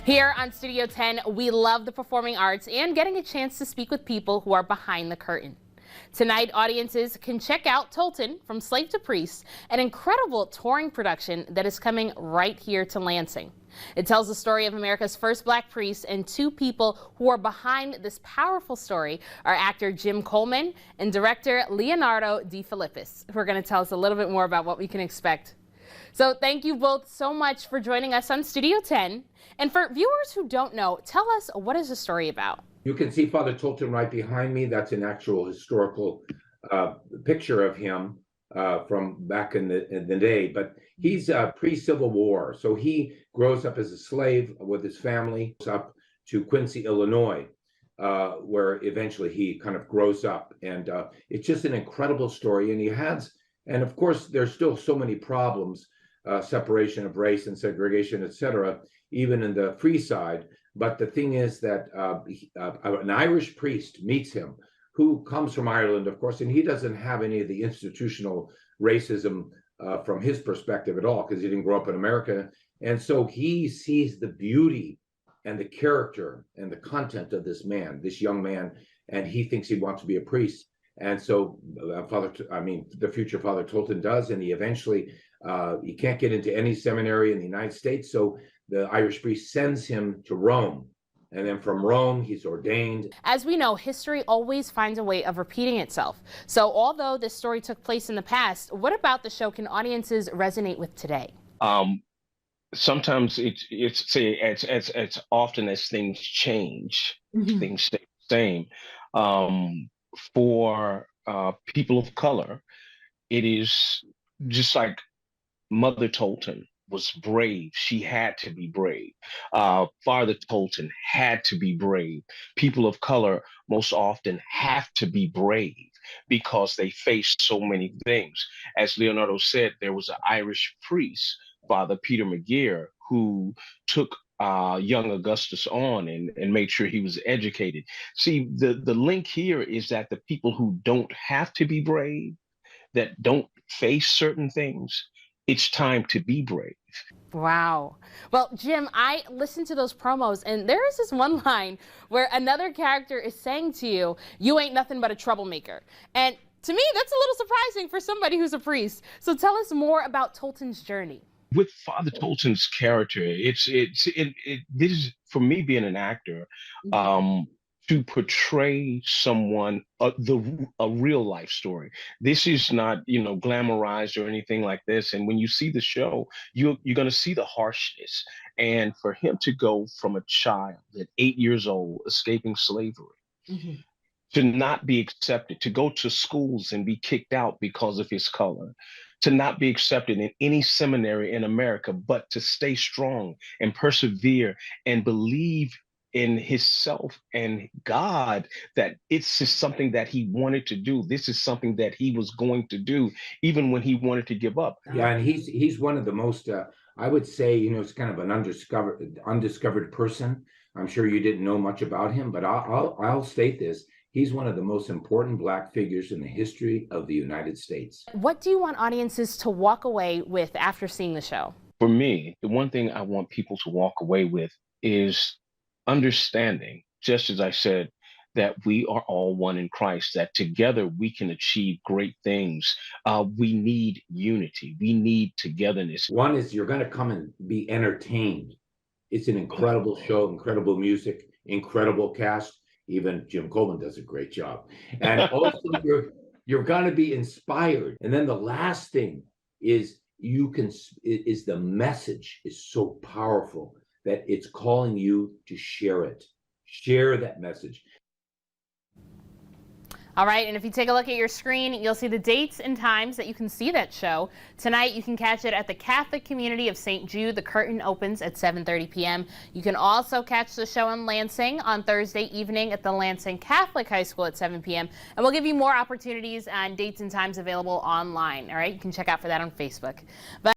Here on Studio 10, we love the performing arts and getting a chance to speak with people who are behind the curtain. Tonight, audiences can check out Tolton, From Slave to Priest, an incredible touring production that is coming right here to Lansing. It tells the story of America's first black priest, and two people who are behind this powerful story are actor Jim Coleman and director Leonardo De Filippis, who are going to tell us a little bit more about what we can expect. So thank you both so much for joining us on Studio 10. And for viewers who don't know, tell us, what is the story about? You can see Father Tolton right behind me. That's an actual historical picture of him from back in the day. But he's pre-Civil War. So he grows up as a slave with his family, up to Quincy, Illinois, where eventually he kind of grows up. And it's just an incredible story. And of course, there's still so many problems, separation of race and segregation, etc., even in the free side. But the thing is that an Irish priest meets him, who comes from Ireland, of course, and he doesn't have any of the institutional racism from his perspective at all, because he didn't grow up in America. And so he sees the beauty and the character and the content of this man, this young man, and he thinks he wants to be a priest. And so the future Father Tolton does, and he can't get into any seminary in the United States, so the Irish priest sends him to Rome, and then from Rome he's ordained. As we know, history always finds a way of repeating itself. So although this story took place in the past, what about the show can audiences resonate with today? Sometimes it's as often as things change, things stay the same. For people of color, it is just like Mother Tolton was brave. She had to be brave. Father Tolton had to be brave. People of color most often have to be brave because they face so many things. As Leonardo said, there was an Irish priest, Father Peter McGeer, who took young Augustus on and made sure he was educated. See, the link here is that the people who don't have to be brave, that don't face certain things, it's time to be brave. Wow. Well, Jim, I listened to those promos, and there is this one line where another character is saying to you, "You ain't nothing but a troublemaker." And to me, that's a little surprising for somebody who's a priest. So tell us more about Tolton's journey. With Father Tolton's character, this is, for me being an actor, to portray someone, a real life story. This is not, glamorized or anything like this. And when you see the show, you're going to see the harshness. And for him to go from a child at 8 years old, escaping slavery, to not be accepted, to go to schools and be kicked out because of his color, to not be accepted in any seminary in America, but to stay strong and persevere and believe in himself and God, that it's just something that he wanted to do. This is something that he was going to do, even when he wanted to give up. Yeah, and he's one of the most, I would say, it's kind of an undiscovered person. I'm sure you didn't know much about him, but I'll state this. He's one of the most important Black figures in the history of the United States. What do you want audiences to walk away with after seeing the show? For me, the one thing I want people to walk away with is understanding, just as I said, that we are all one in Christ, that together we can achieve great things. We need unity. We need togetherness. One is you're going to come and be entertained. It's an incredible show, incredible music, incredible cast. Even Jim Coleman does a great job. And also you're going to be inspired. And then the last thing is the message is so powerful that it's calling you to share it. Share that message. All right, and if you take a look at your screen, you'll see the dates and times that you can see that show. Tonight, you can catch it at the Catholic Community of St. Jude. The curtain opens at 7:30 p.m. You can also catch the show in Lansing on Thursday evening at the Lansing Catholic High School at 7 p.m. And we'll give you more opportunities and dates and times available online. All right, you can check out for that on Facebook.